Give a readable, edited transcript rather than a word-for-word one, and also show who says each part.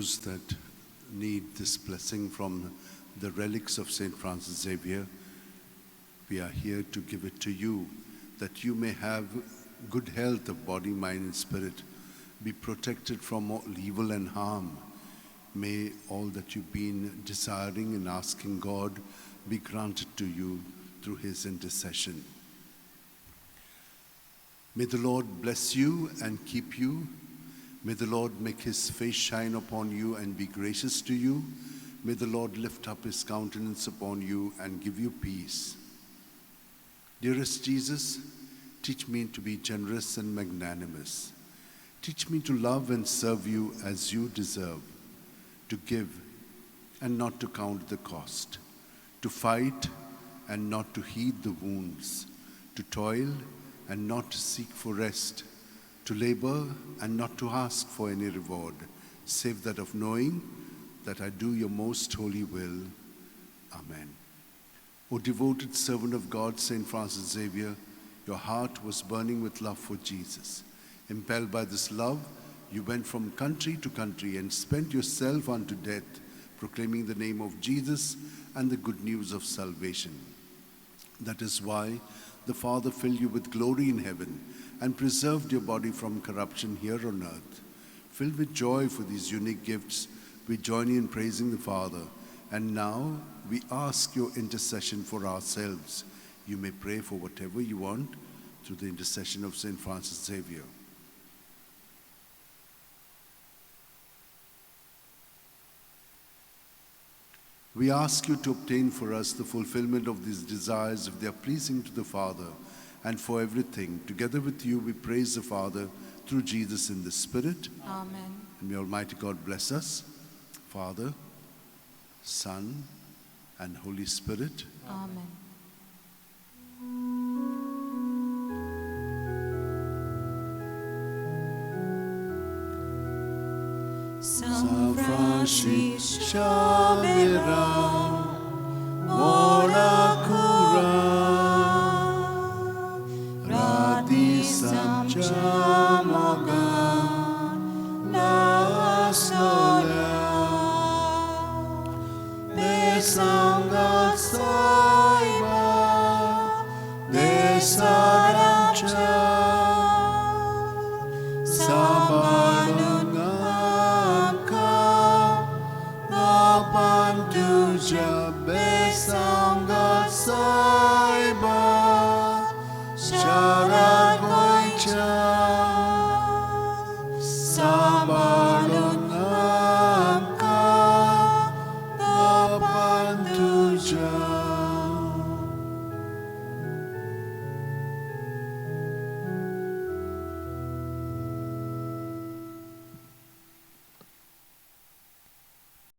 Speaker 1: those that need this blessing from the relics of St. Francis Xavier, we are here to give it to you, that you may have good health of body, mind, and spirit, be protected from all evil and harm. May all that you've been desiring and asking God be granted to you through his intercession. May the Lord bless you and keep you. May the Lord make his face shine upon you and be gracious to you. May the Lord lift up his countenance upon you and give you peace. Dearest Jesus, teach me to be generous and magnanimous. Teach me to love and serve you as you deserve, to give and not to count the cost, to fight and not to heed the wounds, to toil and not to seek for rest, to labor and not to ask for any reward, save that of knowing that I do your most holy will. Amen. O devoted servant of God, St. Francis Xavier, your heart was burning with love for Jesus. Impelled by this love, you went from country to country and spent yourself unto death, proclaiming the name of Jesus and the good news of salvation. That is why the Father filled you with glory in heaven and preserved your body from corruption here on earth. Filled with joy for these unique gifts, we join in praising the Father. And now we ask your intercession for ourselves. You may pray for whatever you want through the intercession of St. Francis Xavier. We ask you to obtain for us the fulfillment of these desires if they are pleasing to the Father, and for everything. Together with you, we praise the Father through Jesus in the Spirit.
Speaker 2: Amen.
Speaker 1: And may Almighty God bless us, Father, Son, and Holy Spirit.
Speaker 2: Amen.
Speaker 1: San Francis Xavier,